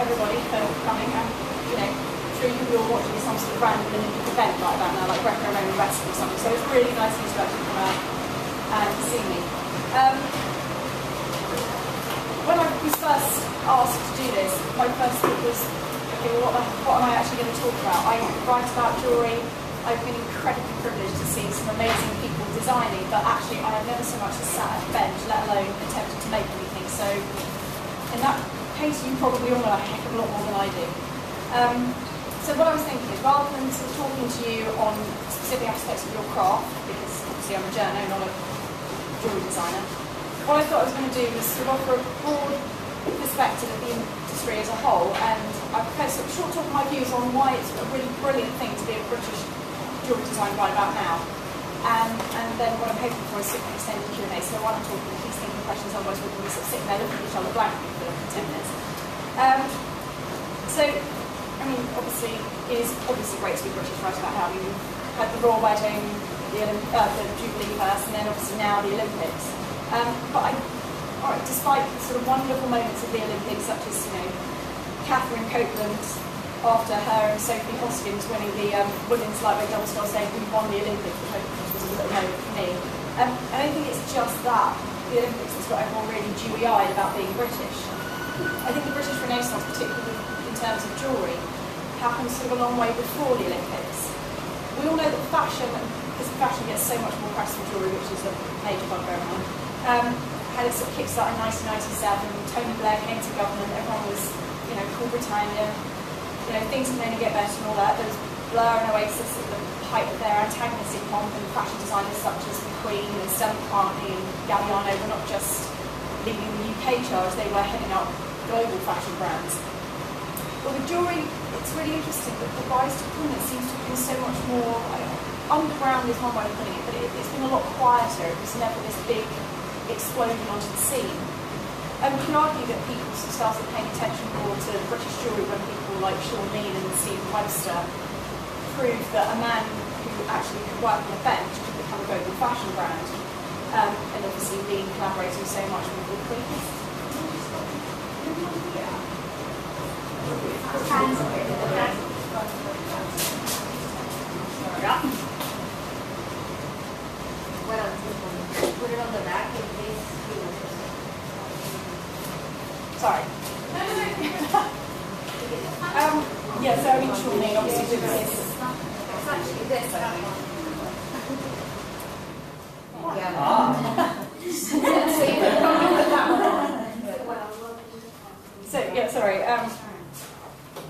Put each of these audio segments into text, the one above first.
everybody for coming, and I'm sure you're all watching some sort of random Olympic event right about now, like Greco-Roman wrestling or something, so it's really nice of you to actually come out and see me. When I was first asked to do this, my first thought was, okay, well, what am I actually going to talk about? I write about jewellery. I've been incredibly privileged to see some amazing people designing, but actually I have never so much as sat at a bench, let alone attempted to make anything. So in that case, you probably all know a heck of a lot more than I do. So what I was thinking is, rather than sort of talking to you on specific aspects of your craft, because obviously I'm a journo, not a jewellery designer, what I thought I was going to do was sort of offer a broad perspective of the industry as a whole, and I proposed a short talk of my views on why it's a really brilliant thing to be a British jewellery designer right about now. And then what I'm hoping for is an extended Q&A, so while I'm talking, please think of questions, otherwise we're going to be sort of sitting there looking at each other blankly for 10 minutes. So, I mean, obviously, it is obviously great to be British right about now. We've had the Royal Wedding, the Jubilee first, and then obviously now the Olympics. But despite the sort of wonderful moments of the Olympics, such as, Catherine Copeland, after her and Sophie Hoskins winning the women's lightweight double sculls, saying we won the Olympics, which I think was a little moment for me. I don't think it's just that, the Olympics has got everyone really dewy-eyed about being British. I think the British Renaissance, particularly in terms of jewellery, happened sort of a long way before the Olympics. We all know that fashion, because fashion gets so much more press than jewellery, which is a major bugbear of mine, had a sort of kickstart in 1997. Tony Blair came to government, everyone was, cool Britannia, things can only get better and all that. There was Blur and Oasis at the height of their antagonistic pomp, and fashion designers such as McQueen and Stella McCartney and Galliano were not just leading the UK charge, they were heading up global fashion brands. But with jewellery, it's really interesting that the rise to prominence seems to have been so much more, underground is one way of putting it, but it's been a lot quieter. It was never this big explosion onto the scene. You can argue that people started paying attention more to British jewellery when people like Sean Lean and Stephen Webster proved that a man who actually could work on a bench could become a global fashion brand. And obviously Lean collaborating so much with the Queen. Put it on the back in case you want to. Sorry. Yeah, so I mean, Sean Lean obviously did this. It's actually this, I think. So, yeah, sorry.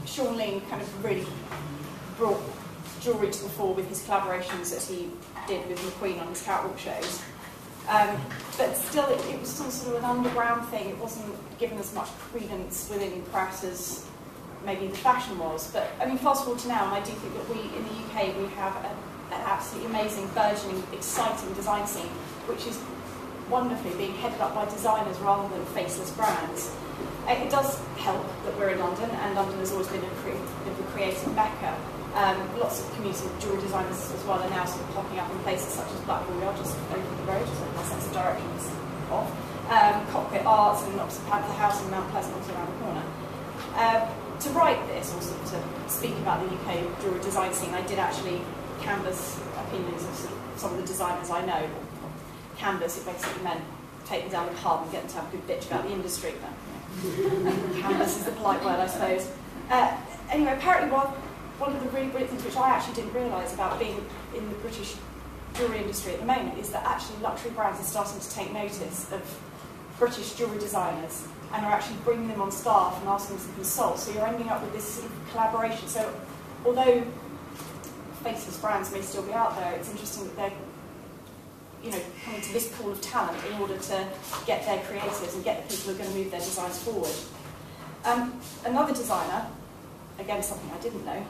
Sean Lean kind of really brought jewellery to the fore with his collaborations that he did with McQueen on his catwalk shows. But still, it was still sort of an underground thing. It wasn't given as much credence within the press as maybe the fashion was. But I mean, fast forward to now, and I do think that we, in the UK, we have an absolutely amazing, burgeoning, exciting design scene, which is wonderfully being headed up by designers rather than faceless brands. It does help that we're in London, and London has always been a creative mecca. Lots of commuting jewellery designers as well are now sort of popping up in places such as Blackpool Yard, just over the road, so my sense of direction is off. Cockpit Arts and opposite Panther House in Mount Pleasant, also around the corner. To write this, or sort of to speak about the UK jewellery design scene, I did actually canvass opinions of sort of some of the designers I know. Canvass, it basically meant take them down the pub and get them to have a good bitch about the industry. But, canvass is the polite word, I suppose. Anyway, apparently one of the really brilliant things which I actually didn't realise about being in the British jewellery industry at the moment is that actually luxury brands are starting to take notice of British jewellery designers and are actually bringing them on staff and asking them to consult. So you're ending up with this sort of collaboration. So although faceless brands may still be out there, it's interesting that they're coming to this pool of talent in order to get their creatives and get the people who are going to move their designs forward. Another designer, again something I didn't know,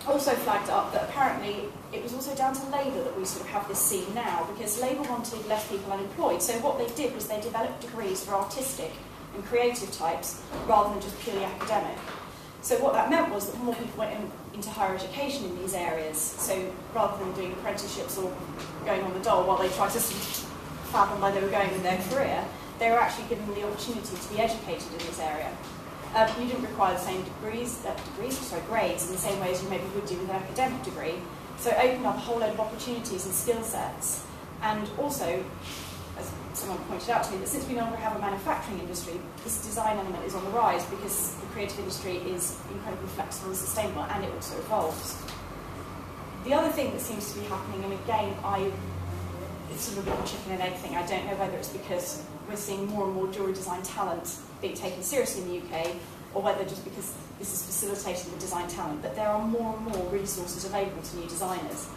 also flagged up that apparently it was also down to Labour that we sort of have this scene now, because Labour wanted less people unemployed. So what they did was they developed degrees for artistic and creative types rather than just purely academic. So what that meant was that more people went into higher education in these areas. So rather than doing apprenticeships or going on the dole while they tried to sort of fathom where they were going with their career, they were actually given the opportunity to be educated in this area. You didn't require the same grades in the same way as you maybe would do with an academic degree. So it opened up a whole load of opportunities and skill sets. And also, as someone pointed out to me, that since we no longer have a manufacturing industry, this design element is on the rise because the creative industry is incredibly flexible and sustainable, and it also evolves. The other thing that seems to be happening, and again, it's sort of a bit of a chicken and egg thing. I don't know whether it's because we're seeing more and more jewellery design talent being taken seriously in the UK, or whether just because this is facilitating the design talent, but there are more and more resources available to new designers.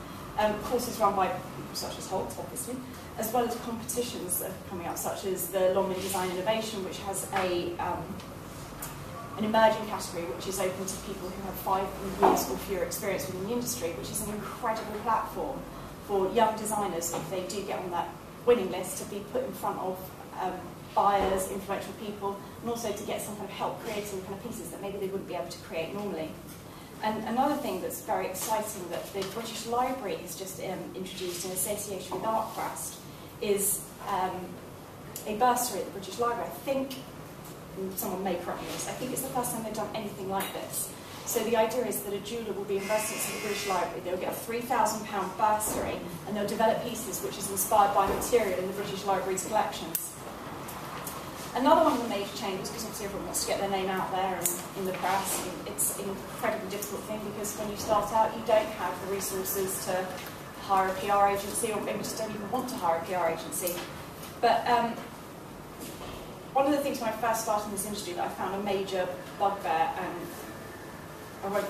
Courses run by people such as Holts, obviously, as well as competitions that are coming up, such as the Longman Design Innovation, which has an emerging category which is open to people who have 5 years or fewer experience within the industry, which is an incredible platform for young designers, if they do get on that winning list, to be put in front of buyers, influential people, and also to get some kind of help creating kind of pieces that maybe they wouldn't be able to create normally. And another thing that's very exciting that the British Library has just introduced in association with ArtCrest is a bursary at the British Library. I think, someone may correct me on this, I think it's the first time they've done anything like this. So the idea is that a jeweller will be in residence at the British Library, they'll get a £3,000 bursary, and they'll develop pieces which is inspired by material in the British Library's collections. Another one of the major changes, because obviously everyone wants to get their name out there and in the press, and it's an incredibly difficult thing because when you start out you don't have the resources to hire a PR agency, or maybe just don't even want to hire a PR agency. But one of the things when I first started in this industry that I found a major bugbear, and I won't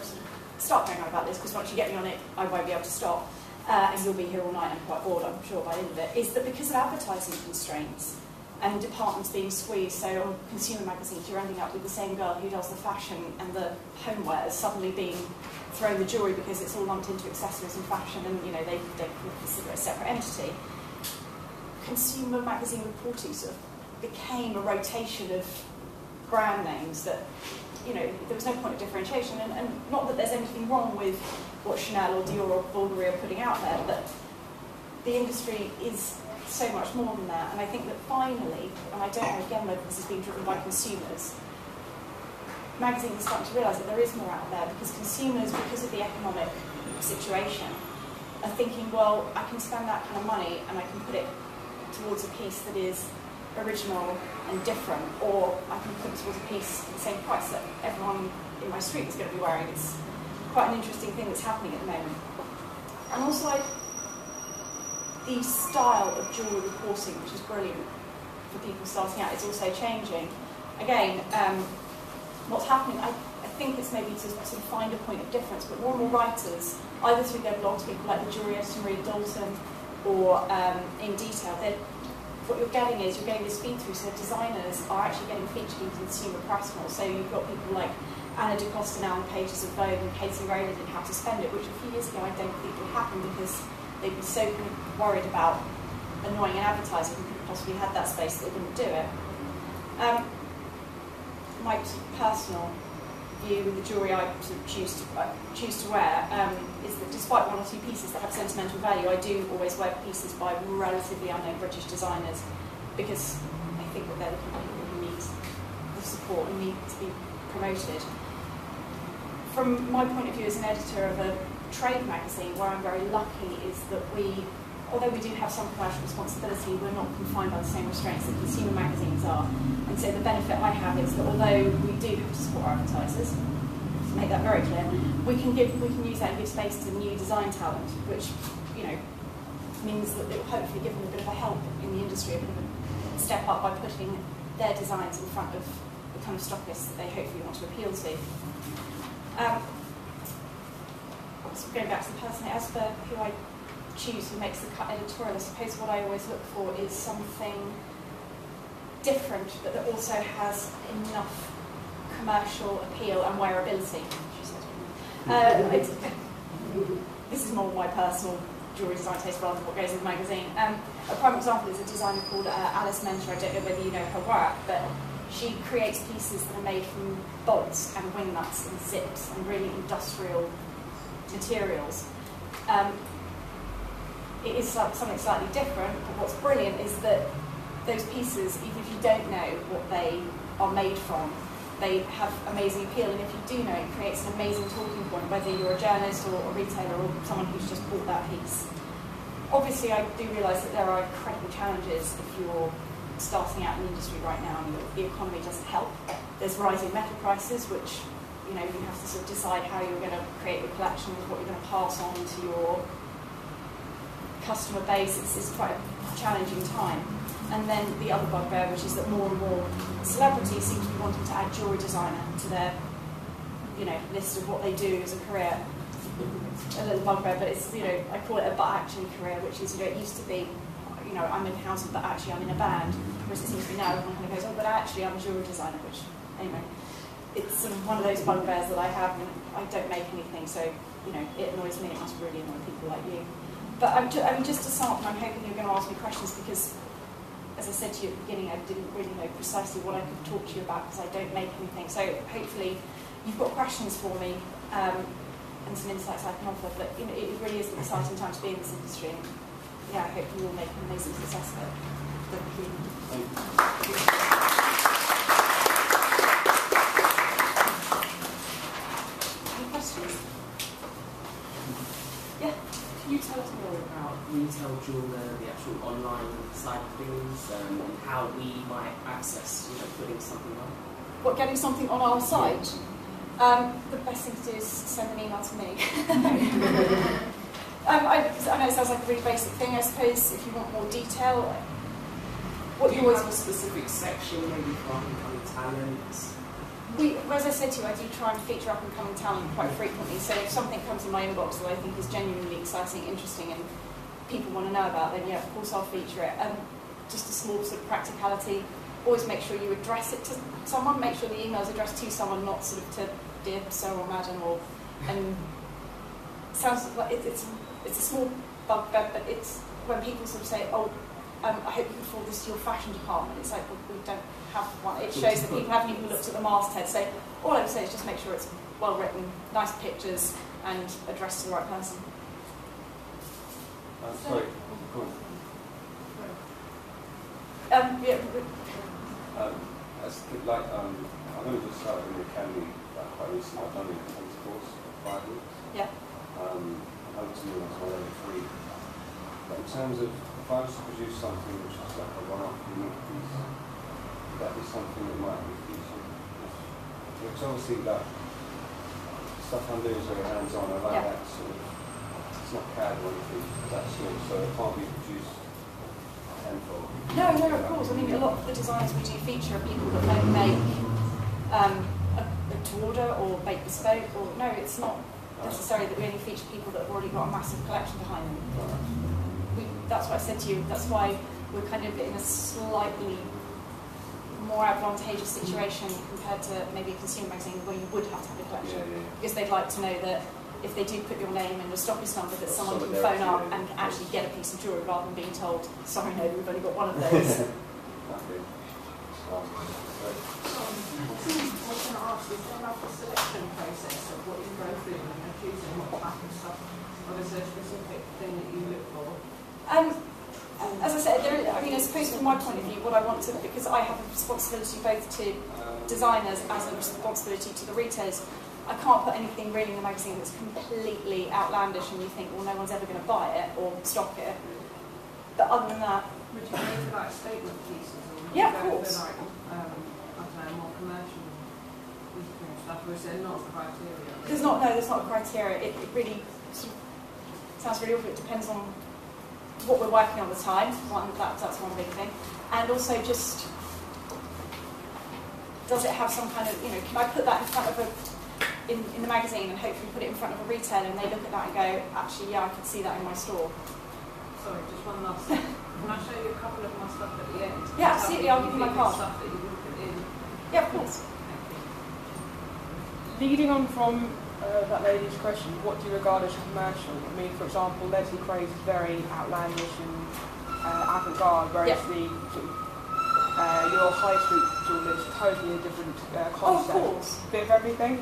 start going on about this because once you get me on it I won't be able to stop, and you'll be here all night and I'm quite bored, I'm sure, by the end of it, is that because of advertising constraints, and departments being squeezed, so on consumer magazines you're ending up with the same girl who does the fashion and the homeware suddenly being thrown the jewellery because it's all lumped into accessories and fashion, and you know they consider it a separate entity. Consumer magazine reporting sort of became a rotation of brand names that, you know, there was no point of differentiation, and not that there's anything wrong with what Chanel or Dior or Bulgari are putting out there, but the industry is so much more than that. And I think that finally, and I don't know again whether this is being driven by consumers, magazines are starting to realise that there is more out there, because consumers, because of the economic situation, are thinking, well, I can spend that kind of money and I can put it towards a piece that is original and different, or I can put it towards a piece at the same price that everyone in my street is going to be wearing. It's quite an interesting thing that's happening at the moment. And also, the style of jewellery reporting, which is brilliant for people starting out, is also changing. Again, what's happening, I think it's maybe to sort of find a point of difference, but more and more writers, either through their blogs, people like the jewellery editor Maria Dalton, or in detail, what you're getting is you're getting this feed through, so designers are actually getting featured in consumer press more. So you've got people like Anna DaCosta now on pages of Vogue, and Katie Rowland in How to Spend It, which a few years ago I don't think would happen because they'd be so kind of worried about annoying an advertiser who could possibly had that space that they wouldn't do it. My personal view with the jewellery I sort of choose to wear is that despite one or two pieces that have sentimental value, I do always wear pieces by relatively unknown British designers, because I think that they're the kind of people who need the support and need to be promoted. From my point of view as an editor of a trade magazine, where I'm very lucky is that although we do have some commercial responsibility, we're not confined by the same restraints that consumer magazines are. And so the benefit I have is that although we do have to support our advertisers, to make that very clear, we can use that and give space to new design talent, which, you know, means that it will hopefully give them a bit of a help in the industry, a bit of a step up by putting their designs in front of the kind of stockists that they hopefully want to appeal to. So going back to the person, as for who I choose, who makes the cut editorial, I suppose what I always look for is something different, but that also has enough commercial appeal and wearability. This is more my personal jewellery design taste rather than what goes in the magazine. A prime example is a designer called Alice Mentor. I don't know whether you know her work, but she creates pieces that are made from bolts and wing nuts and zips and really industrial materials. It is something slightly different, but what's brilliant is that those pieces, even if you don't know what they are made from, they have amazing appeal, and if you do know, it creates an amazing talking point, whether you're a journalist or a retailer or someone who's just bought that piece. Obviously, I do realise that there are incredible challenges if you're starting out in the industry right now and the economy doesn't help. There's rising metal prices, which you have to sort of decide how you're going to create your collection, what you're going to pass on to your customer base. It's quite a challenging time. And then the other bugbear, which is that more and more celebrities seem to be wanting to add jewellery designer to their list of what they do as a career. A little bugbear, but it's, I call it a but actually career, which is, it used to be, I'm in housing, but actually I'm in a band, whereas it seems to be now everyone kind of goes, oh, but actually I'm a jewellery designer, which, anyway, it's sort of one of those bugbears that I have, and I don't make anything, so, it annoys me, it must really annoy people like you. But just to sum up, I'm hoping you're going to ask me questions, because, as I said to you at the beginning, I didn't really know precisely what I could talk to you about, because I don't make anything, so hopefully you've got questions for me, and some insights I can offer, but it really is an exciting time to be in this industry, and I hope you will make an amazing success of it. Thank you. Any questions? Yeah? Can you tell us more about retail jeweller, the actual online side of things, and how we might access, putting something on? What, getting something on our site? The best thing to do is send an email to me. I know it sounds like a really basic thing. I suppose if you want more detail, what you always have a specific section, maybe for up-and-coming talents. As I said to you, I do try and feature up-and-coming talent quite frequently. So if something comes in my inbox that I think is genuinely exciting, interesting, and people want to know about, then of course I'll feature it. Just a small sort of practicality. Always make sure you address it to someone. Make sure the email is addressed to someone, not sort of to dear Sir or Madam, and sounds like it's a small bugbear, but it's when people sort of say, oh, I hope you can forward this to your fashion department. It's like, well, we don't have one. It shows that people haven't even looked at the masthead. So all I would say is just make sure it's well written, nice pictures, and addressed to the right person. Sorry, go on. Yeah. I've only just started in the academy quite recently. I've done a intense course for 5 weeks. Yeah. I was doing it on level 3. But in terms of, if I was to produce something which is like a one-off unique piece, would that be something that might be featured? Because obviously that stuff I'm doing is very hands-on. I like that sort of, it's not CAD or anything, that sort, so it can't be produced tenfold. No, of course. I mean, a lot of the designers we do feature are people that don't make to order or bake bespoke, or no, it's not necessarily that we only feature people that have already got a massive collection behind them. That's what I said to you. That's why we're kind of in a slightly more advantageous situation compared to maybe a consumer magazine where you would have to have a collection, because they'd like to know that if they do put your name and your stockist number, that someone can phone up and actually get a piece of jewellery rather than being told, sorry, no, we've only got one of those. I was going to ask, is there like a selection process of what you go through when you're choosing what type of stuff, or is there a specific thing that you look for? As I said, I suppose from my point of view, what I want to, because I have a responsibility both to designers as a responsibility to the retailers, I can't put anything really in the magazine that's completely outlandish and you think, well, no one's ever going to buy it or stock it. But other than that... Would you go for like statement pieces? Or would yeah, you of go course. For like, I don't know, more commercial stuff, or is there not a criteria? There's not a criteria. It really sort of sounds really awful. It depends on what we're working on at the time. That's one big thing. And also just, does it have some kind of, can I put that in front of in the magazine and hopefully put it in front of a retailer and they look at that and go, actually, yeah, I could see that in my store. Sorry, just one last thing. Can I show you a couple of my stuff at the end? Yeah, absolutely. I'll give you my card. Stuff that you would put in. Yeah, of course. Leading on from that lady's question, what do you regard as commercial? I mean, for example, Leslie Craze is very outlandish and avant-garde, whereas the sort of, your high street jeweller is totally a different concept. Oh, of course. Bit of everything?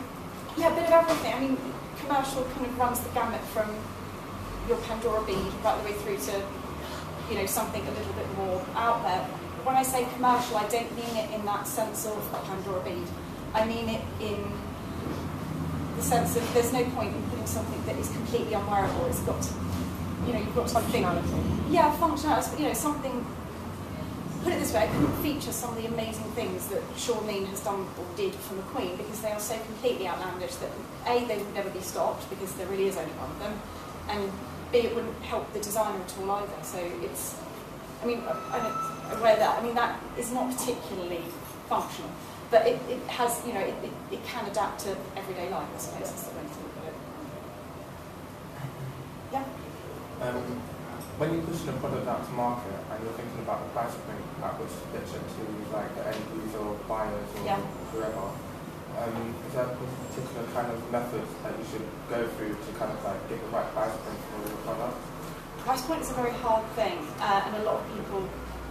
Yeah, a bit of everything. I mean, commercial kind of runs the gamut from your Pandora bead right the way through to, something a little bit more out there. When I say commercial, I don't mean it in that sense of a Pandora bead. I mean it in the sense of there's no point in putting something that is completely unwearable. It's got to, you've got to think. Yeah, functionality. Something. Put it this way, I couldn't feature some of the amazing things that Charlene has done or did for McQueen because they are so completely outlandish that A, they would never be stopped because there really is only one of them, and B, it wouldn't help the designer at all either. So it's, I'm aware that, that is not particularly functional, but it has, it can adapt to everyday life, I suppose, is the way to look at it. Yeah? When you're pushing a product out to market and you're thinking about the price point at which to pitch it to like the end user or buyers or whoever, is there a particular kind of method that you should go through to kind of like get the right price point for your product? Price point is a very hard thing, and a lot of people,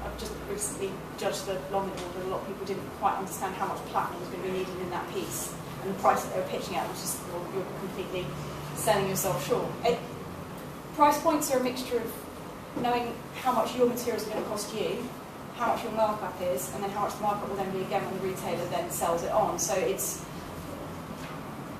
I've just recently judged the London order, a lot of people didn't quite understand how much platinum was going to be needed in that piece, and the price that they were pitching at was just, you're completely selling yourself short. Price points are a mixture of knowing how much your materials are going to cost you, how much your markup is, and then how much the markup will then be again when the retailer then sells it on. So it's,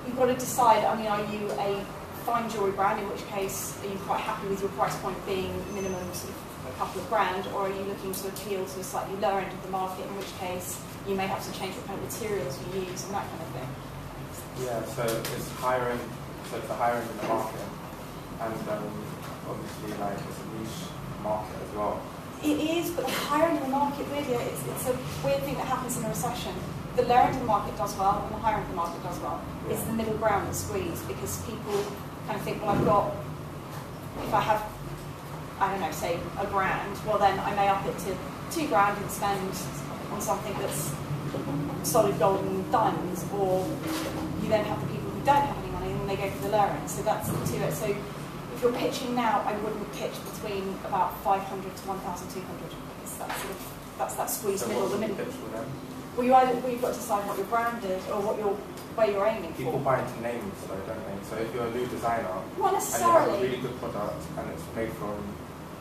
you've got to decide, are you a fine jewellery brand, in which case are you quite happy with your price point being minimum sort of a couple of grand, or are you looking to appeal to a slightly lower end of the market, in which case you may have to change what kind of materials you use and that kind of thing. Yeah, so it's the higher end in the market, and obviously it's a niche market as well. It is, but the higher end of the market, weirdly, it's a weird thing that happens in a recession. The lower end of the market does well, and the higher end of the market does well. Yeah. It's the middle ground that's squeezed, because people kind of think, well, if I have, I don't know, say a grand, well then I may up it to £2 and spend on something that's solid gold and diamonds, or you then have the people who don't have any money and they go for the lower end. So that's the two. So if you're pitching now, I wouldn't pitch between about 500 to 1,200, because that's that squeeze so middle. The middle. Well, you've got to decide what your brand is or where you're aiming for. People buy into names, though, don't they? So if you're a new designer, not necessarily, and you have a really good product and it's made from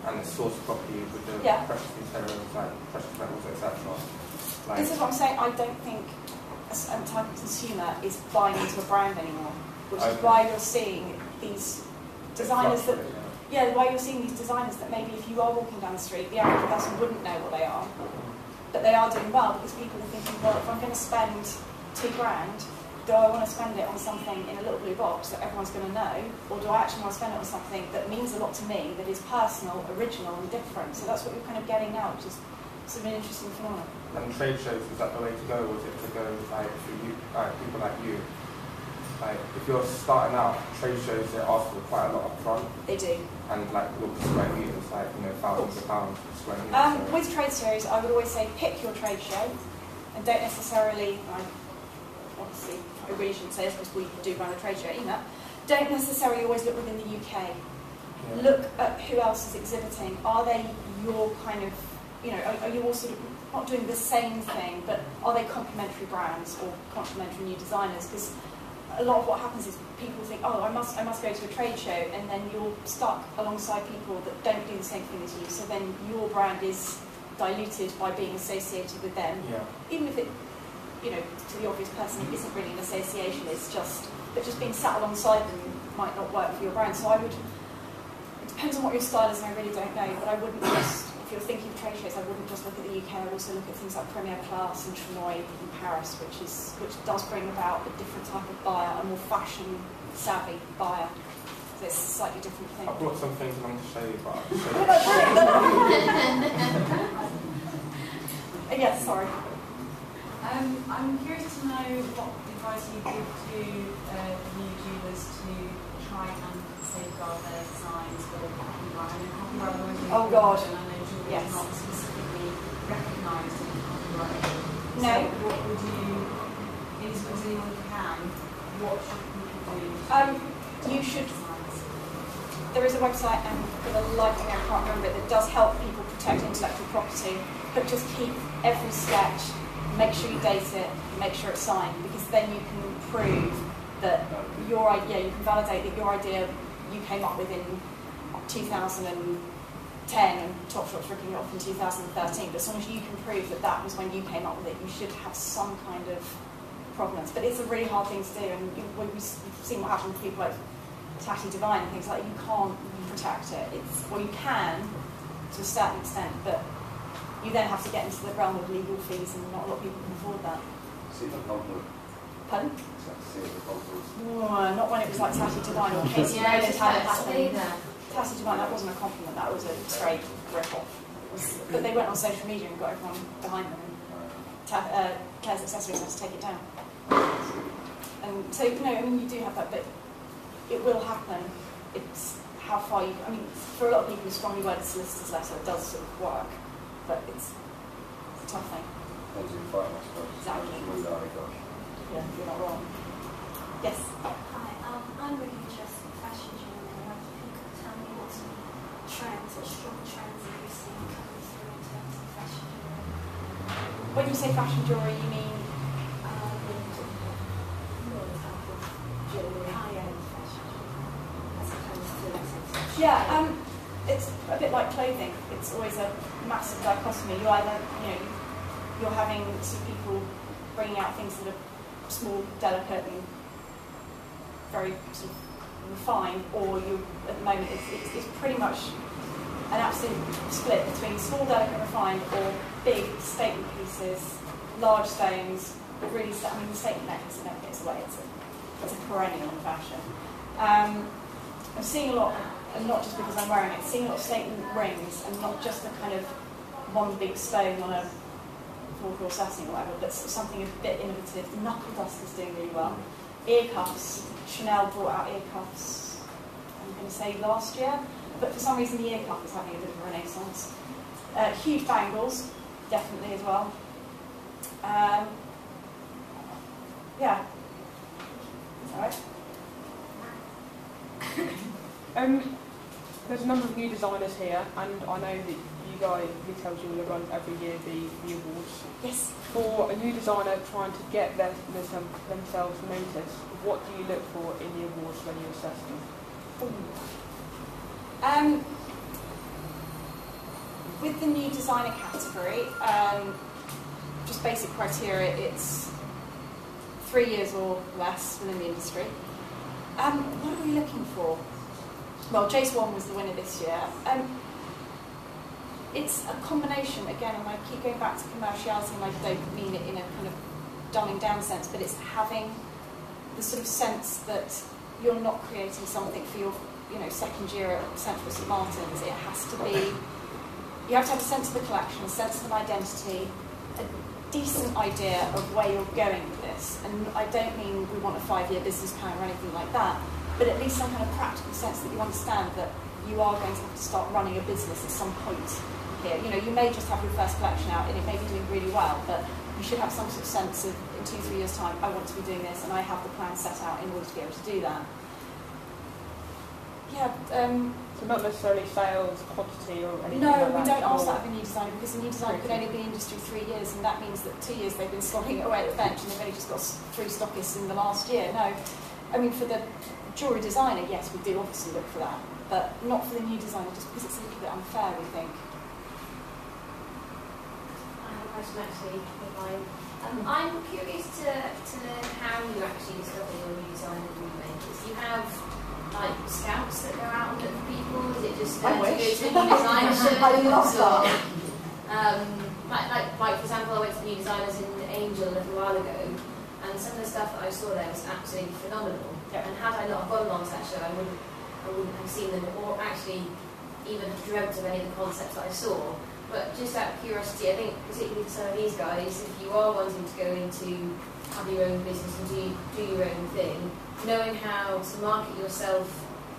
and it's sourced properly with the precious materials like precious metals, etc. This is what I'm saying. I don't think a certain type of consumer is buying into a brand anymore, which is why you're seeing these designers that, why you're seeing these designers that maybe if you are walking down the street, the average person wouldn't know what they are, but they are doing well because people are thinking, well, if I'm going to spend £2 grand, do I want to spend it on something in a little blue box that everyone's going to know, or do I actually want to spend it on something that means a lot to me, that is personal, original, and different? So that's what you're kind of getting now, which is sort of an interesting phenomenon. And trade shows, is that the way to go, or is it to go through you, people like you? If you're starting out, trade shows, they ask for quite a lot up front. They do. And look at square metres, thousands of pounds per square metre. With trade shows, I would always say pick your trade show, and don't necessarily, obviously, I really shouldn't say this because we do run a trade show either, don't necessarily always look within the UK. Yeah. Look at who else is exhibiting. Are they your kind of, are you all sort of not doing the same thing, but are they complementary brands or complementary new designers? Because a lot of what happens is people think, oh, I must go to a trade show, and then you're stuck alongside people that don't do the same thing as you. So then your brand is diluted by being associated with them, even if it, to the obvious person, it isn't really an association. It's just being sat alongside them might not work for your brand. So it depends on what your style is, and I really don't know. But I wouldn't just, if you're thinking of trade shows, I wouldn't just look at the UK. I'd also look at things like Premier Class and Trenoy in Paris, which does bring about a different type of buyer, a more fashion savvy buyer. So it's a slightly different thing. I brought some things along to show you, but yes, sorry. I'm curious to know what advice you give to new jewellers to try and safeguard their designs for copyright. Oh God. And I know jewellery is not specifically recognised in copyright. No. So what would you, as much as anyone can, what should people do? You should. There is a website, and for the life of me I can't remember it, that does help people protect intellectual property, but just keep every sketch. Make sure you date it, make sure it's signed, because then you can prove that your idea, you can validate that your idea you came up with in 2010 and Topshop's ripping it off in 2013. But as long as you can prove that that was when you came up with it, you should have some kind of provenance. But it's a really hard thing to do, and we've seen what happens with people like Tatty Divine and things like that. You can't protect it. Well, you can to a certain extent, but you then have to get into the realm of legal fees, and not a lot of people can afford that. See the compliment. Pardon? See the compliment. Not when it was like Tatty Divine or Casey Yeah, Rowland it's had it just happen. there. Tatty Divine, that wasn't a compliment, that was a straight rip-off. But they went on social media and got everyone behind them. Claire's Accessories had to take it down. And so, I mean, you do have that, but it will happen. It's how far you... I mean, for a lot of people who strongly word the solicitor's letter, it does sort of work, but it's a tough thing. Depends who you fight, I suppose. Exactly. Yeah, you're not wrong. Yes? Hi, I'm really interested in fashion jewellery, and I wonder if you could tell me what some trends or strong trends that you're seeing coming through in terms of fashion jewellery. When you say fashion jewellery, you mean... More type of jewellery, high-end fashion jewellery, as opposed to, Yeah, it's a bit like clothing. It's always a massive dichotomy. You either, you're having some people bringing out things that are small, delicate, and very sort of refined, or you, at the moment, it's pretty much an absolute split between small, delicate, refined, or big statement pieces, large stones, really, I mean, the statement necklace never gets away. It's a perennial in fashion. I'm seeing a lot, and not just because I'm wearing it, seeing a lot of statement rings, and not just the kind of one big stone on a 4-4 satin or whatever, but something a bit innovative. The knuckle dust is doing really well. Ear cuffs. Chanel brought out ear cuffs, I'm going to say last year, but for some reason the ear cuff is having a bit of a renaissance. Huge bangles, definitely as well. Yeah. Is that right? There's a number of new designers here, and I know that you guys, Retail Jeweller, runs every year the awards. Yes. For a new designer trying to get themselves noticed, what do you look for in the awards when you assess them? With the new designer category, just basic criteria, it's 3 years or less within the industry. What are we looking for? Well, Jace One was the winner this year. It's a combination, again, and I keep going back to commerciality, and I don't mean it in a kind of dumbing down sense, but it's having the sort of sense that you're not creating something for your, second year at Central St Martin's. It has to be, you have to have a sense of the collection, a sense of an identity, a decent idea of where you're going with this. And I don't mean we want a 5-year business plan or anything like that, but at least some kind of practical sense that you understand that you are going to have to start running a business at some point here. You may just have your first collection out and it may be doing really well, but you should have some sort of sense of, in 2-3 years' time, I want to be doing this and I have the plan set out in order to be able to do that. Yeah. So not necessarily sales, quantity, or anything no, like that? we don't ask that of a new designer, because a new designer could only be in the industry 3 years, and that means that 2 years they've been slogging away at the bench and they've only just got 3 stockists in the last year. No. I mean, for the jewellery designer, yes, we do obviously look for that, but not for the new designer, just because it's a little bit unfair, we think. I have a question actually, if I'm curious to how you actually discover your new design and remakers. You have like scouts that go out and look for people? Is it just I to go wish. to new design shows? I love that. Like for example, I went to new designers in Angel a little while ago, and some of the stuff that I saw there was absolutely phenomenal. Yeah. And had I not gone along to that show, I wouldn't have seen them, or actually even have dreamt of any of the concepts that I saw. But just out of curiosity, I think particularly for some of these guys, if you are wanting to go into have your own business and do your own thing, knowing how to market yourself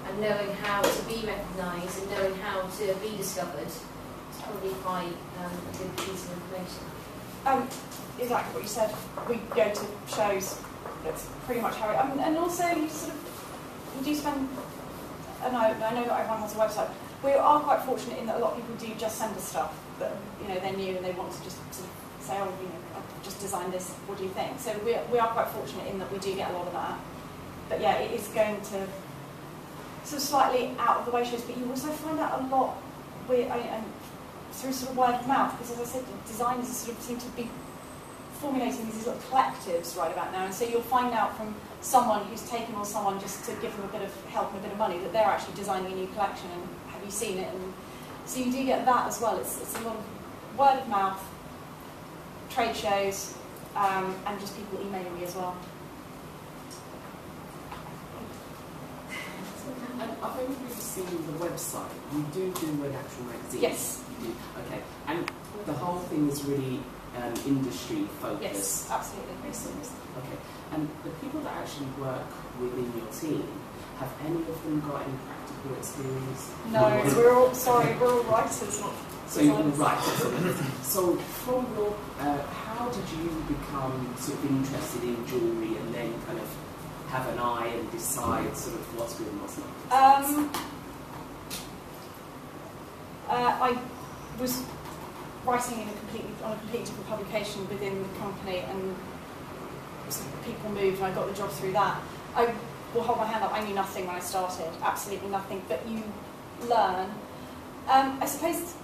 and knowing how to be recognised and knowing how to be discovered is probably quite a good piece of information. Exactly what you said. We go to shows. That's pretty much how it. And also, you do spend. And I know not everyone has a website. We are quite fortunate in that a lot of people do just send us stuff that they're new and they want to just sort of say, oh, I've just designed this. What do you think? So we are quite fortunate in that we do get a lot of that. But yeah, it is going to sort of slightly out of the way shows. But you also find out a lot through sort of word of mouth, because as I said, designers sort of seem to be formulating these sort of collectives right about now, and so you'll find out from someone who's taken on someone just to give them a bit of help and a bit of money that they're actually designing a new collection, and have you seen it? And so you do get that as well. It's a lot of word of mouth, trade shows, and just people emailing me as well. And I've only really seen the website. You do an actual magazine? Yes. You do? Okay. And the whole thing is really industry focused? Yes, absolutely. Okay. And the people that actually work within your team, have any of them got any practical experience? No, we're all writers, not so you're all writers. So from your, how did you become sort of interested in jewellery and then kind of have an eye and decide sort of what's good and what's not? I was writing on a completely different publication within the company, and people moved and I got the job through that. I will hold my hand up, I knew nothing when I started, absolutely nothing, but you learn. I suppose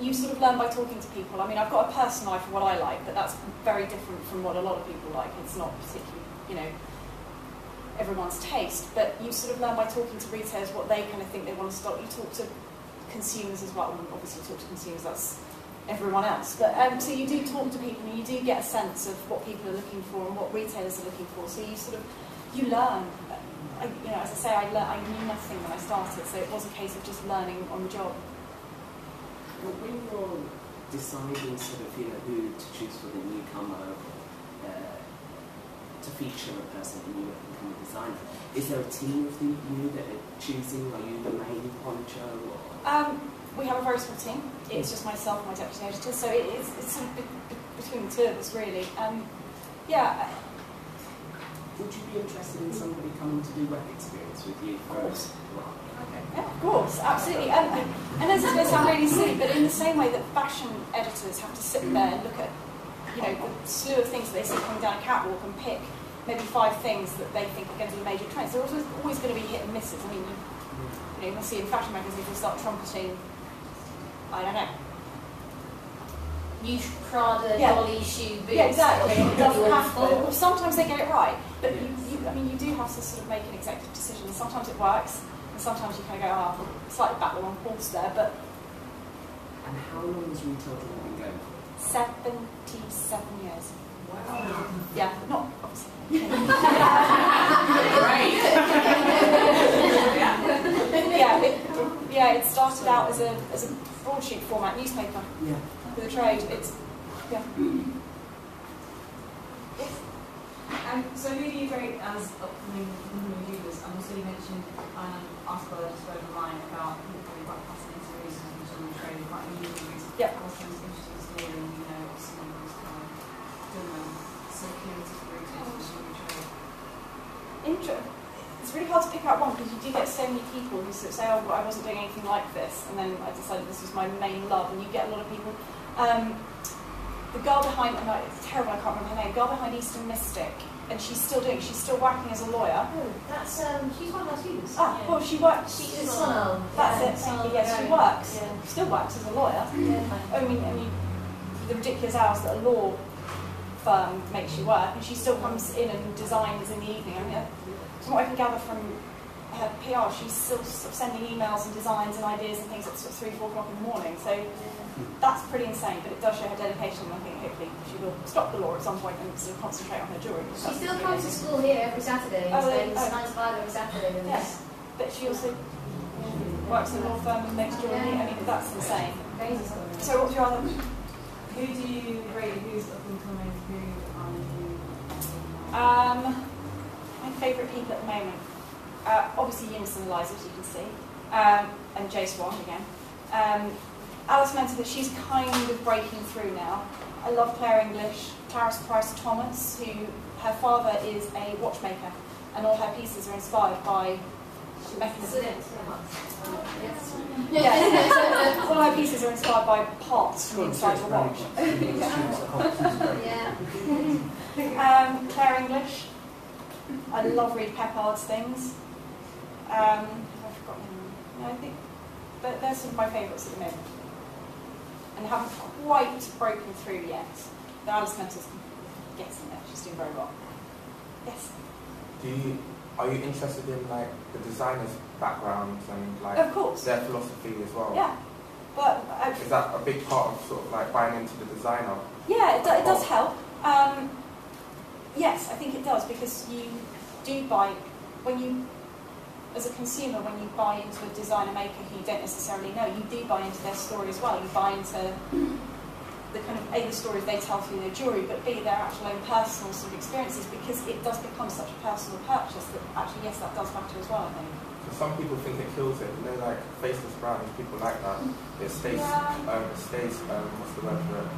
you sort of learn by talking to people. I mean, I've got a personal eye for what I like, but that's very different from what a lot of people like. It's not particularly, everyone's taste, but you sort of learn by talking to retailers what they kind of think they want to stock. You talk to consumers as well, and obviously you talk to consumers, that's everyone else. But so you do talk to people, and you do get a sense of what people are looking for and what retailers are looking for. So you learn. As I say, I knew nothing when I started, so it was a case of just learning on the job. Well, when you're deciding sort of who to choose for the newcomer, to feature a person in you become a designer, is there a team of you that are choosing? Are you the main poncho? Or? We have a very small team. It's just myself and my deputy editor, so it's sort of between the two of us, really. Yeah. Would you be interested in somebody coming to do work experience with you? Of course. Okay. Yeah, of course, absolutely. And this is going to sound really silly, but in the same way that fashion editors have to sit there and look at, the slew of things that they see coming down a catwalk and pick maybe 5 things that they think are going to be major trends. There's always going to be hit and misses. I mean, you'll see in fashion magazines they start trumpeting, I don't know, new Prada, Dolly shoe boots. Yeah, exactly. It doesn't have to. Sometimes they get it right, but you do have to sort of make an executive decision. Sometimes it works, and sometimes you kind of go, slightly back the wrong horse there. But and how long has retail jewellery been going for? 77 years. Wow. Yeah, not obviously. It started out as a broadsheet format newspaper. Yeah. For the trade, So who do you rate as upcoming jewellers? And also you mentioned article I just read online about really quite fascinating reasons in jewellery trade, quite unusual reasons. Yeah. What's most interesting to me, and someone who's kind of done circularity for jewellery trade. It's really hard to pick out one because you do get so many people who sort of say, I wasn't doing anything like this, and then I decided this was my main love, and you get a lot of people. The girl behind, it's terrible, I can't remember her name, the girl behind Eastern Mystic, and she's still working as a lawyer. Oh, that's, she's one of our students. Well, she works. She's That's it, thank you, yes, she works. Yeah. Still works as a lawyer. Yeah. I mean, the ridiculous hours that a law firm makes you work, and she still comes in and designs in the evening. I mean, from what I can gather from her PR, she's still sort of sending emails and designs and ideas and things at sort of 3-4 o'clock in the morning. So that's pretty insane, but it does show her dedication, and I think hopefully she will stop the law at some point and sort of concentrate on her jewellery. She still comes to school here every Saturday and spends 9 to 5 every Saturday. Yes, but she also works in a law firm and makes jewellery. I mean, that's insane. Crazy stuff. So what's your other? Who do you rate? Who's up and coming? Who are you? My favourite people at the moment, obviously Eunice and Eliza, as you can see, and Jay Swan again. Alice Mentor, she's kind of breaking through now. I love Claire English, Clarice Price Thomas, who her father is a watchmaker, and all her pieces are inspired by the mechanism. Yeah, all her pieces are inspired by parts from inside the watch. Claire English. I love Reed Peppard's things. I've forgotten. No, I think they're sort of my favourites at the moment. and haven't quite broken through yet. The Alice Mentor's getting there. She's doing very well. Yes. Are you interested in like the designers' backgrounds and like of course. their philosophy as well? Yeah. But is that a big part of sort of like buying into the designer? Yeah, it does help. Yes, I think it does, because you do buy, when you, as a consumer, when you buy into a designer maker who you don't necessarily know, you do buy into their story as well. You buy into the kind of A, the stories they tell through their jewellery, but B, their actual own personal sort of experiences, because it does become such a personal purchase that actually, yes, that does matter as well, I think. Some people think it kills it, you know, like faceless brands, people like that. It stays, what's the word for it?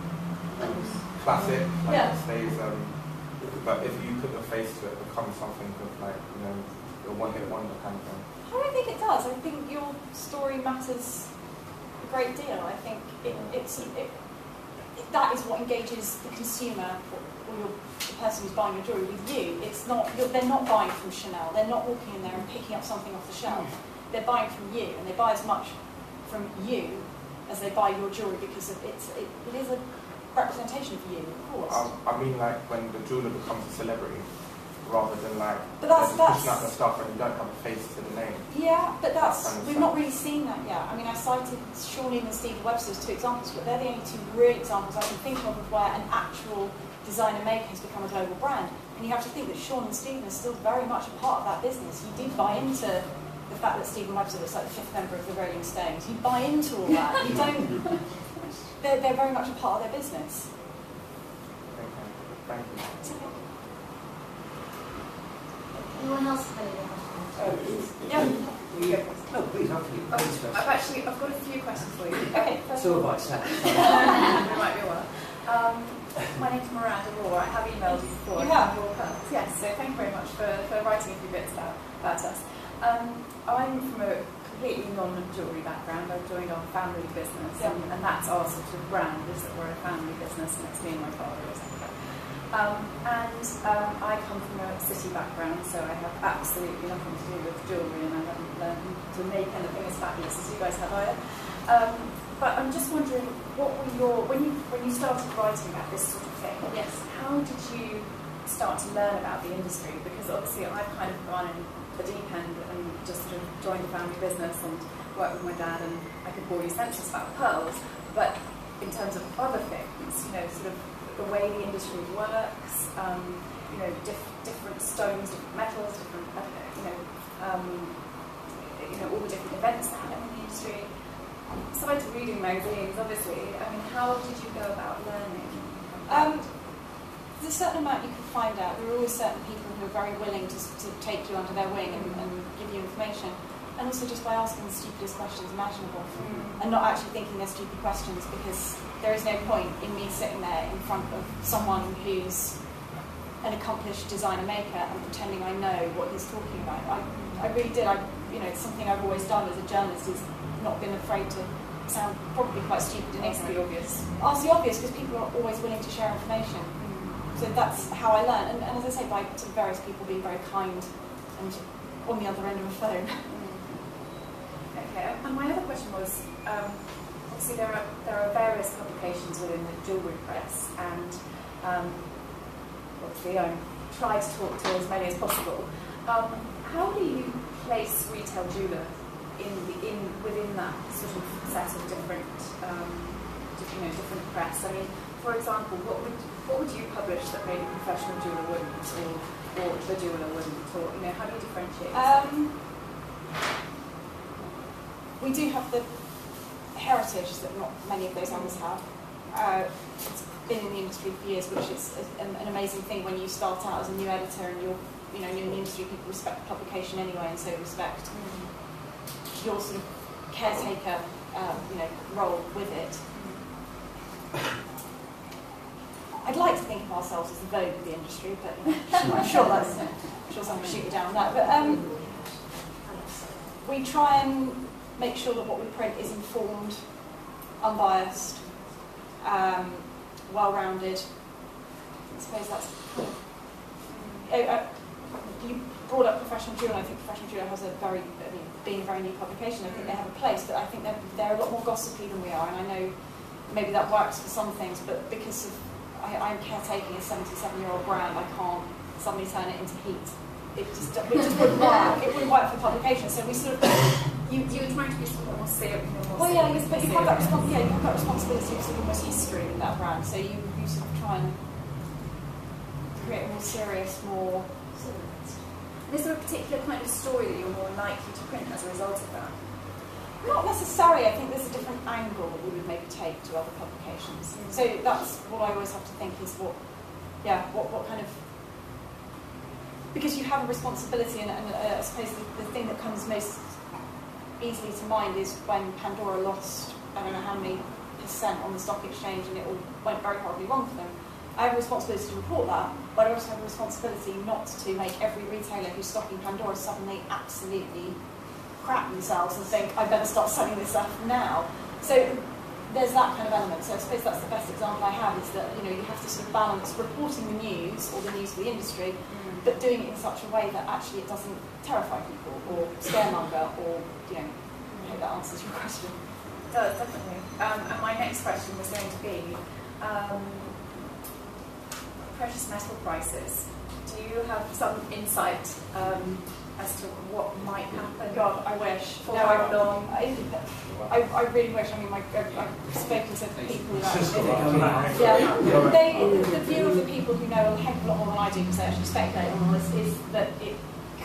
Classic, like it stays, but if you put your face to it, it becomes something of like, you know, a one-hit wonder kind of thing. I don't think it does. I think your story matters a great deal. I think that is what engages the consumer or the person who's buying your jewellery with you. It's not, they're not buying from Chanel. They're not walking in there and picking up something off the shelf. They're buying from you, and they buy as much from you as they buy your jewellery, because it is a representation of you, of course. I mean, like when the jeweller becomes a celebrity, rather than like pushing out the stuff and you don't have a face to the name. Yeah, but we've not really seen that yet. I mean, I cited Shawnee and Steve Webster as 2 examples, but they're the only 2 real examples I can think of where an actual designer maker has become a global brand. And you have to think that Sean and Stephen are still very much a part of that business. You did buy into the fact that Stephen Webster looks like the 5th member of the Rolling Stones. You buy into all that. You don't. They're very much a part of their business. Okay, thank you. Anyone else have any questions? Yeah. No, please, after you. I've got a few questions for you. Okay. So have I, Sam. There might be a while. My name's Miranda Raw. I have emailed you before. You have? Yes, so thank you very much for writing a few bits about us. I'm from a completely non-jewellery background. I've joined our family business, and that's our sort of brand, is that we're a family business, and it's me and my father, etc. I come from a city background, so I have absolutely nothing to do with jewellery, and I haven't learned to make anything as fabulous as you guys have either. But I'm just wondering, what were when you started writing about this sort of thing? Yes. How did you start to learn about the industry? Because obviously I've kind of gone in the deep end and just sort of joined a family business and worked with my dad, and I could bore you senseless about pearls. But in terms of other things, you know, sort of the way the industry works, you know, different stones, different metals, different, you know, all the different events that happen in the industry. Besides reading magazines, obviously, I mean, how did you go about learning? There's a certain amount you can find out. There are always certain people who are very willing to take you under their wing and give you information. And also just by asking the stupidest questions imaginable. And not actually thinking they're stupid questions, because there is no point in me sitting there in front of someone who's an accomplished designer maker and pretending I know what he's talking about. I really did. You know, it's something I've always done as a journalist, is not been afraid to sound probably quite stupid and ignorant. Ask the obvious. Ask the obvious, because people are always willing to share information. So that's how I learn. And as I say, by to various people being very kind and on the other end of a phone. Okay, and my other question was, obviously there are various publications within the jewellery press, and obviously I try to talk to as many as possible. How do you place retail jeweller within that sort of set of different, different press? I mean, for example, what would you publish that maybe a professional jeweller wouldn't, or the jeweller wouldn't, or you know, how do you differentiate? We do have the heritage that not many of those others have. It's been in the industry for years, which is an amazing thing when you start out as a new editor and you're in the industry. People respect the publication anyway, and so respect your sort of caretaker, role with it. I'd like to think of ourselves as the Vogue of the industry, but I'm sure someone will shoot me down on that. But we try and make sure that what we print is informed, unbiased, well-rounded. I suppose that's you brought up Professional Jeweller. I think Professional Jeweller has being a very new publication, I think they have a place, but I think they're a lot more gossipy than we are, and I know maybe that works for some things, but because of I'm caretaking a 77-year-old brand, I can't suddenly turn it into heat. It just wouldn't work. It wouldn't work for publication. So we sort of you were trying to be somewhat more serious. Well, yeah, but you have that responsibility of sort of almost history with that brand. So you sort of try and create a more serious, more. Is there a particular kind of story that you're more likely to print as a result of that? Not necessarily. I think there's a different angle that we would maybe take to other publications. So that's what I always have to think is what kind of. Because you have a responsibility, and I suppose the thing that comes most easily to mind is when Pandora lost, I don't know how many % on the stock exchange, and it all went very horribly wrong for them. I have a responsibility to report that, but I also have a responsibility not to make every retailer who's stocking Pandora suddenly absolutely crap themselves and think, I better start selling this stuff now. So there's that kind of element. So I suppose that's the best example I have, is that you have to sort of balance reporting the news or the news of the industry, but doing it in such a way that actually it doesn't terrify people or scaremonger, or I hope that answers your question. It does, definitely. And my next question was going to be precious metal prices. Do you have some insight as to what might happen? God, I wish. For how long? I really wish. I mean, I've spoken to people that the view of the people who know a heck of a lot more than I do, because they actually speculate on all this, is that it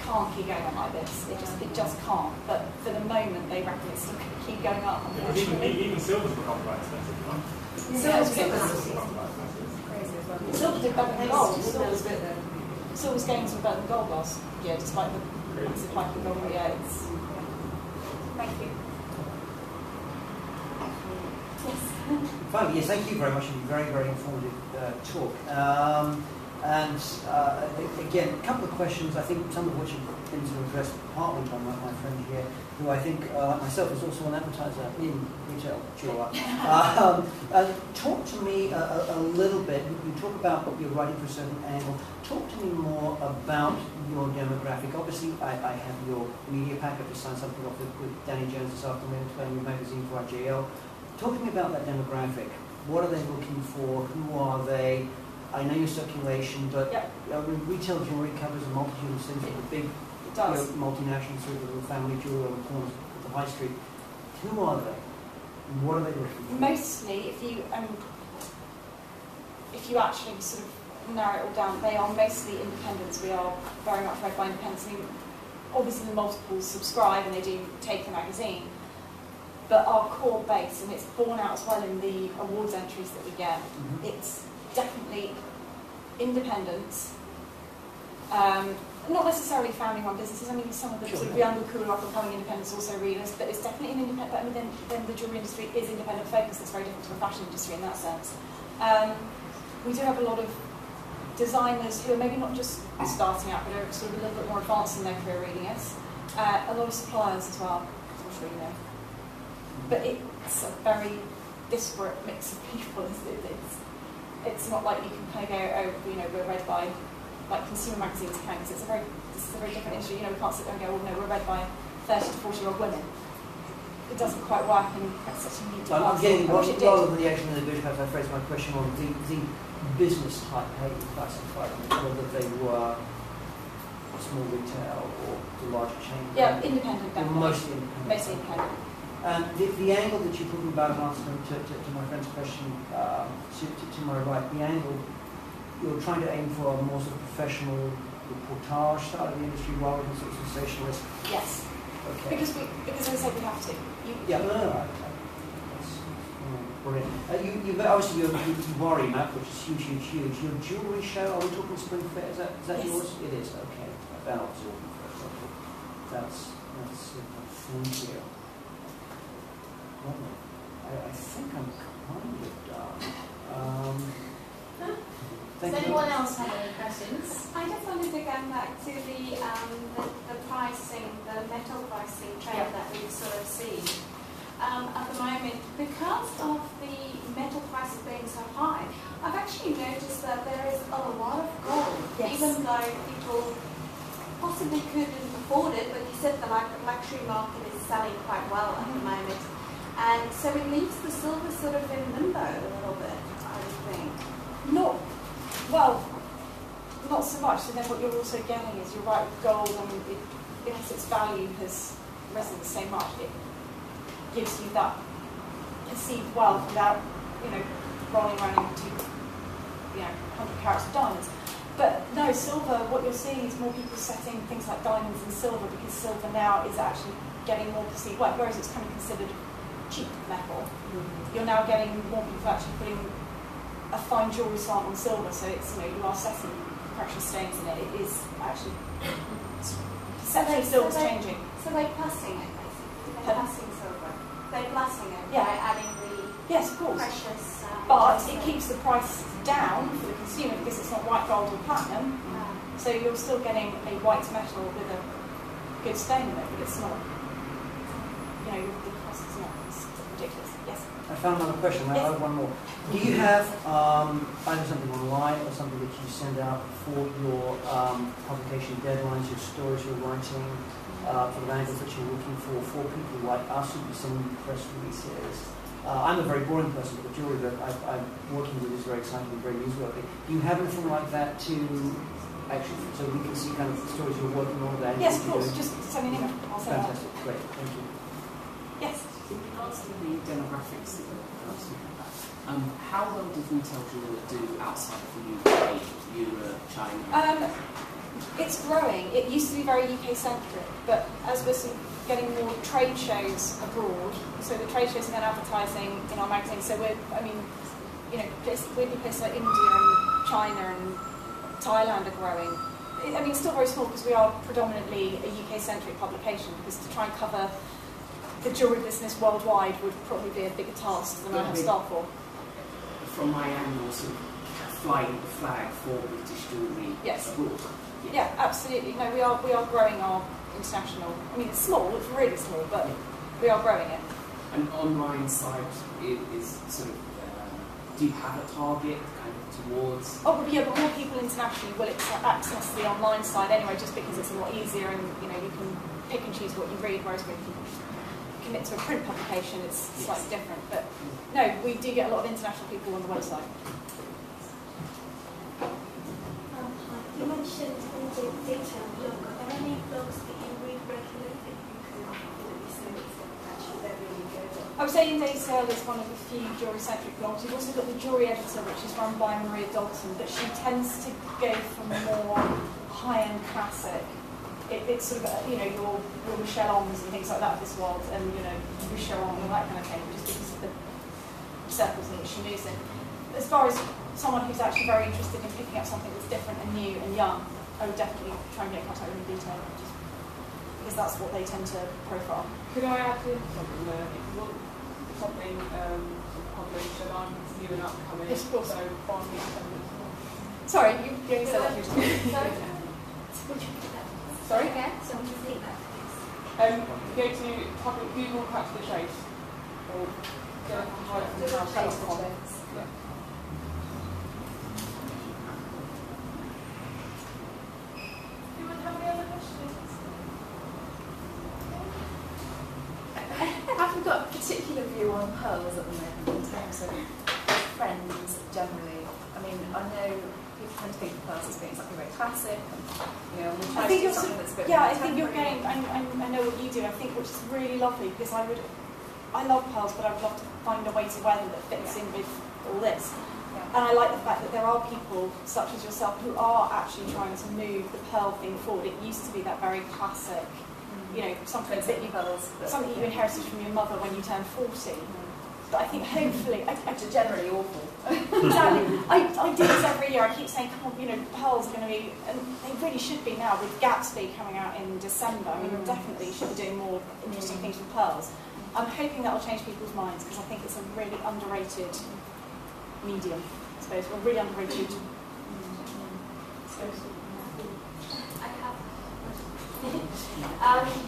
can't keep going on like this. It just can't. But for the moment, they reckon it's still going to keep going up. Even silver's become quite expensive, right? Silver's crazy as well. Silver did better than gold. Silver's gains were better than gold last year, despite the massive hike in gold. Yeah, it's. Thank you. Finally, yes, thank you very much. It was a very, very informative talk. Again, a couple of questions, I think some of which have been sort of addressed partly by my friend here, who I think, like myself, is also an advertiser in retail. Talk to me a little bit. You talk about you're writing for a certain angle. Talk to me more about your demographic. Obviously, I have your media pack. I've just signed something off with Danny Jones this afternoon, playing your magazine for IJL. Talk to me about that demographic. What are they looking for? Who are they? I know your circulation, but retail jewellery covers a multitude of things. The big multinationals, sort of the family jewellery on the corners of the high street. Who are they? What are they looking for? Mostly, if you actually sort of narrow it all down, they are mostly independents. We are very much read by independents. I mean, obviously the multiples subscribe and they do take the magazine. But our core base, and it's borne out as well in the awards entries that we get, it's definitely independents, not necessarily family-run businesses. I mean, some of the sort of younger, cooler, up-and-coming independents also read us, but it's definitely an independent. But I mean, then the jewellery industry is independent focused. It's very different to the fashion industry in that sense. We do have a lot of designers who are maybe not just starting out, but are sort of a little bit more advanced in their career reading us. A lot of suppliers as well, as I'm sure you know. But it's a very disparate mix of people. It's not like you can kind of go, we're read by like consumer magazines can, because this is a very different industry. We can't sit there and go, well, no, we're read by 30 to 40-year-old women. It doesn't quite work, and that's such a unique device. I'm getting, rather than the action of the good, perhaps I phrased my question on the business type, how you classify them, whether they were small retail or the larger chain. Yeah, independent. Mostly independent. Mostly independent. The angle that you're talking about, answering to my friend's question, to my right, the angle you're trying to aim for a more sort of professional reportage style of the industry rather than sort of sensationalist. Yes. Okay. Because as I said, we have to. That's brilliant. You obviously you worry map, which is huge. Your jewellery show, are we talking Spring Fair? Is that yes. yours? It is. Okay. About that's super. Thank you. I think I'm kind of done. Does anyone else have any questions? I just wanted to go back to the pricing, the metal pricing trend that we've sort of seen at the moment. Because of the metal prices being so high, I've actually noticed that there is a lot of gold, even though people possibly couldn't afford it, but you said the luxury market is selling quite well at the moment. And And so it leaves the silver sort of in limbo a little bit, I would think. Not so much. So then what you're also getting is, you're right with gold, I mean, because its value has risen so much, it gives you that perceived wealth without, rolling around into, 100 carats of diamonds. But no, silver, what you're seeing is more people setting things like diamonds and silver, because silver now is actually getting more perceived wealth, whereas it's kind of considered cheap metal. You're now getting more people actually putting a fine jewellery slant on silver, so it's, you are setting precious stones in it. It is actually, perception of silver's changing. So they're plussing it, basically. They're plussing silver. They're plussing it by adding the yes, of course. precious... but it keeps the price down for the consumer because it's not white gold or platinum. So you're still getting a white metal with a good stone in it, but it's not, the cost is not ridiculous. Yes? I found another question. I have one more. Do you have either something online or something that you send out for your publication deadlines, your stories you're writing, for the angles that you're looking for people like us who be sending you press releases? I'm a very boring person with the jewelry, but I'm working with is very exciting and very newsworthy. Do you have anything like that to actually, so we can see kind of the stories you're working on? That yes, of course. Just send me an email. I'll send fantastic. Great. Thank you. Yes. In regards to the demographics that you're asking about, how well does retail jewellery do outside of the UK, Europe, China? It's growing. It used to be very UK-centric, but as we're sort of getting more trade shows abroad, so the trade shows are then advertising in our magazine. So weirdly places like India and China and Thailand are growing. It's still very small because we are predominantly a UK-centric publication, because to try and cover the jewellery business worldwide would probably be a bigger task than I have staff for. From my annual sort of flying the flag for British jewellery book. Yeah, absolutely. No, we are growing our international. It's small, it's really small, but we are growing it. And online side is sort of, do you have a target kind of towards? Oh, yeah, but more people internationally will access the online side anyway, just because it's a lot easier and you can pick and choose what you read, whereas when you commit to a print publication, it's slightly different. But no, we do get a lot of international people on the website. You mentioned in the data blog. Are there any blogs that you read regularly that you could say actually they're really good? I would say In Day Sale is one of the few jewellery-centric blogs. You've also got the Jewellery Editor, which is run by Maria Dalton, but she tends to go for more high-end classic. It's sort of, your Michelle Oms and things like that of this world, and, Michelle Oms and that kind of thing, just because of the circles in which she moves in. As far as someone who's actually very interested in picking up something that's different and new and young, I would definitely try and get in contact with them in detail, just because that's what they tend to profile. Could I add in something there? If you want something published and I'm new and upcoming, yes, of course. So find me sorry, you only said that. Sorry again? So I'm just think that. Go to Google Cut to the Chase, or go to highlight.com. I've got a particular view on pearls at the moment in terms of trends generally. I know people tend to think of pearls as being something very classic, and we try to do something that's a bit more I think you're getting, I know what you do, I think, which is really lovely, because I love pearls, but I would love to find a way to wear them that fits in with all this. Yeah. And I like the fact that there are people, such as yourself, who are actually trying to move the pearl thing forward. It used to be that very classic, something that you inherited from your mother when you turned 40. But I think hopefully, which are generally awful. Exactly. I do this every year. I keep saying, come on, pearls are going to be, and they really should be now with Gatsby coming out in December. We definitely should be doing more interesting things with pearls. I'm hoping that will change people's minds, because I think it's a really underrated medium, I suppose, or really underrated.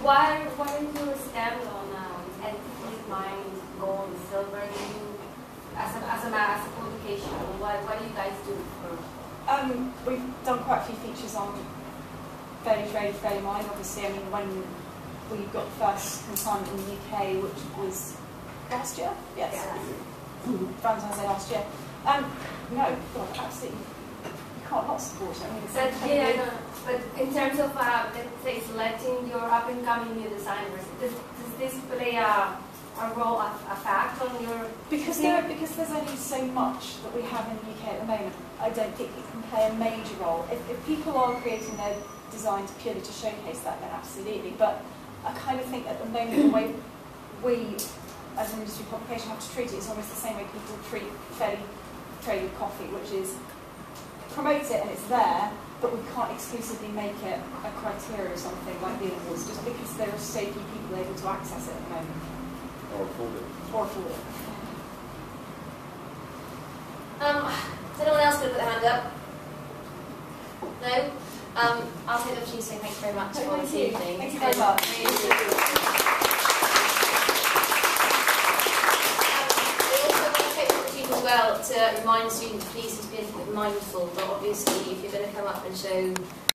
Why don't you stand on entities, mine, gold, silver? As a publication, what do you guys do for? We've done quite a few features on Fairly Traded, Fairly Mined. Obviously, when we got the first consignment in the UK, which was last year? Yes. Valentine's Day last year. No, God, absolutely. You can't not support it. I mean, it's But in terms of let's say selecting your up and coming new designers, does this play a role, a fact on your? Because there's only so much that we have in the UK at the moment. I don't think it can play a major role. If people are creating their designs purely to showcase that, then absolutely. But I kind of think at the moment the way we, as an industry publication, have to treat it is almost the same way people treat fairly traded coffee, which is promote it and it's there, but we can't exclusively make it a criteria or something like the awards, just because there are so few people able to access it at the moment. Or afford it. Or afford it. Is anyone else going to put their hand up? No? I'll take the opportunity to say thanks very much for this evening. Thank you very much. We also want to take the opportunity as well to remind students, please, to be a bit mindful, but obviously if you're going to come up and show